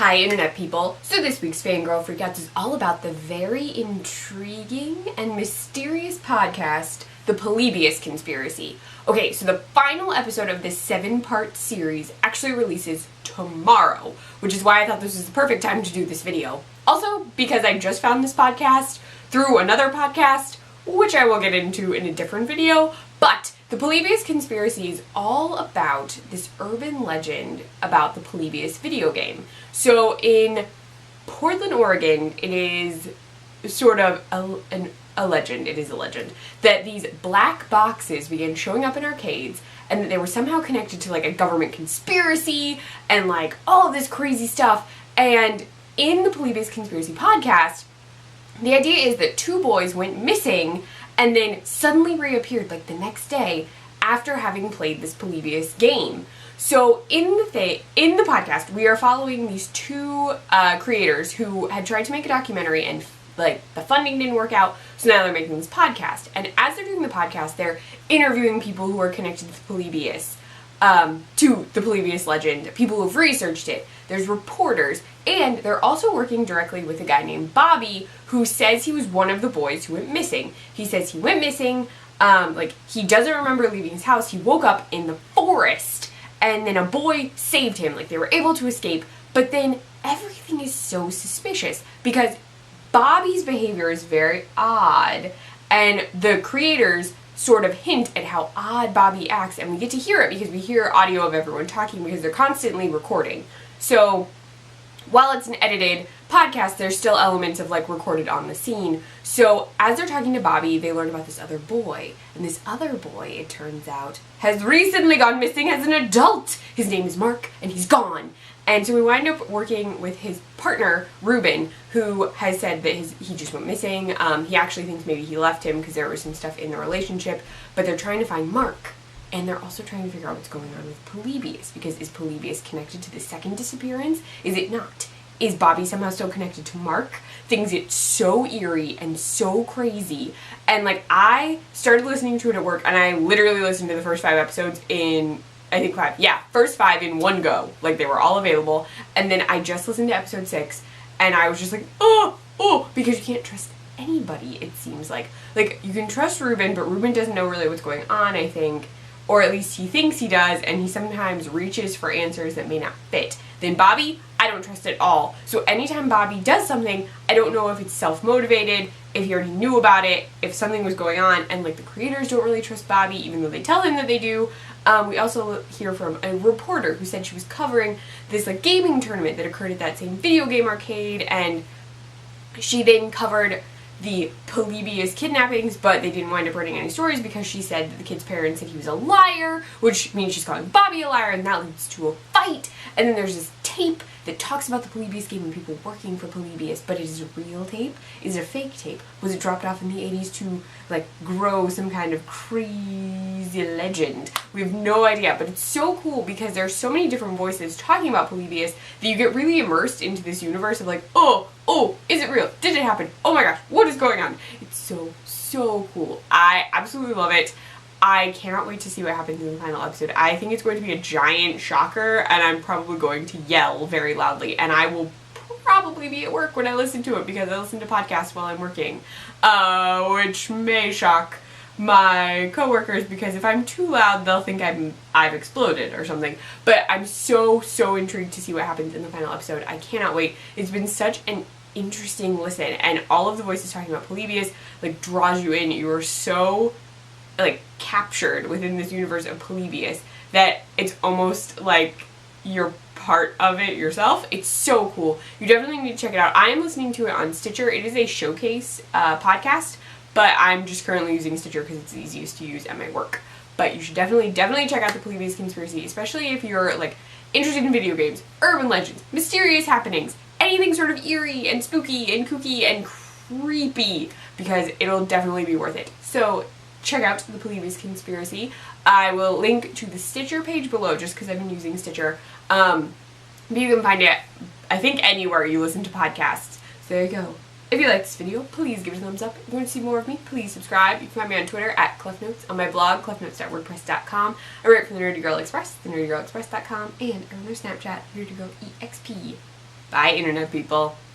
Hi internet people! So this week's Fangirl Freakouts is all about the very intriguing and mysterious podcast, the Polybius Conspiracy. Okay, so the final episode of this 7-part series actually releases tomorrow, which is why I thought this was the perfect time to do this video. Also, because I just found this podcast through another podcast, which I will get into in a different video, but the Polybius Conspiracy is all about this urban legend about the Polybius video game. So in Portland, Oregon, it is sort of a legend, that these black boxes began showing up in arcades and that they were somehow connected to like a government conspiracy and like all of this crazy stuff. And in the Polybius Conspiracy podcast, the idea is that 2 boys went missing and then suddenly reappeared like the next day after having played this Polybius game. So in the podcast, we are following these 2 creators who had tried to make a documentary and like the funding didn't work out, so now they're making this podcast. And as they're doing the podcast, they're interviewing people who are connected to Polybius, to the Polybius legend, people who've researched it. There's reporters, and they're also working directly with a guy named Bobby who says he was one of the boys who went missing. He says he went missing, like he doesn't remember leaving his house. He woke up in the forest and then a boy saved him, like they were able to escape, but then everything is so suspicious because Bobby's behavior is very odd and the creators sort of hint at how odd Bobby acts, and we get to hear it because we hear audio of everyone talking because they're constantly recording. So while it's an edited podcast, there's still elements of like recorded on the scene. So as they're talking to Bobby, they learn about this other boy, and this other boy, it turns out, has recently gone missing as an adult. His name is Mark, and he's gone. And so we wind up working with his partner, Ruben, who has said that he just went missing. He actually thinks maybe he left him because there was some stuff in the relationship, but they're trying to find Mark. And they're also trying to figure out what's going on with Polybius, because is Polybius connected to the second disappearance? Is it not? Is Bobby somehow still connected to Mark? Things get so eerie and so crazy. And like I started listening to it at work, and I literally listened to the first 5 episodes in first 5 in one go. Like they were all available. And then I just listened to episode 6 and I was just like, oh, because you can't trust anybody, it seems like. Like you can trust Ruben, but Ruben doesn't know really what's going on, I think. Or at least he thinks he does, and he sometimes reaches for answers that may not fit. Then Bobby, I don't trust at all. So anytime Bobby does something, I don't know if it's self-motivated, if he already knew about it, if something was going on, and like the creators don't really trust Bobby, even though they tell him that they do. We also hear from a reporter who said she was covering this like gaming tournament that occurred at that same video game arcade, and she then covered the Polybius kidnappings, but they didn't wind up writing any stories because she said that the kid's parents said he was a liar, which means she's calling Bobby a liar, and that leads to a fight. And then there's this tape that talks about the Polybius game and people working for Polybius, but is it a real tape? Is it a fake tape? Was it dropped off in the 80s to like grow some kind of crazy legend? We have no idea, but it's so cool because there's so many different voices talking about Polybius that you get really immersed into this universe of like, oh, is it real? Did it happen? Oh my gosh, what is going on? It's so cool. I absolutely love it. I cannot wait to see what happens in the final episode. I think it's going to be a giant shocker, and I'm probably going to yell very loudly, and I will probably be at work when I listen to it because I listen to podcasts while I'm working, which may shock my coworkers because if I'm too loud, they'll think I've exploded or something. But I'm so intrigued to see what happens in the final episode. I cannot wait. It's been such an interesting listen, and all of the voices talking about Polybius like draws you in. You are so like captured within this universe of Polybius that it's almost like you're part of it yourself. It's so cool. You definitely need to check it out. I am listening to it on Stitcher. It is a showcase podcast, but I'm just currently using Stitcher because it's the easiest to use at my work. But you should definitely check out the Polybius Conspiracy, especially if you're like interested in video games, urban legends, mysterious happenings, anything sort of eerie and spooky and kooky and creepy, because it'll definitely be worth it. So check out the Polybius Conspiracy. I will link to the Stitcher page below just because I've been using Stitcher. But you can find it, I think, anywhere you listen to podcasts. So there you go. If you like this video, please give it a thumbs up. If you want to see more of me, please subscribe. You can find me on Twitter at ClefNotes, on my blog, clefnotes.wordpress.com. I write for the Nerdy Girl Express, thenerdygirlexpress.com, and on their Snapchat, NerdyGirlEXP. Bye, internet people.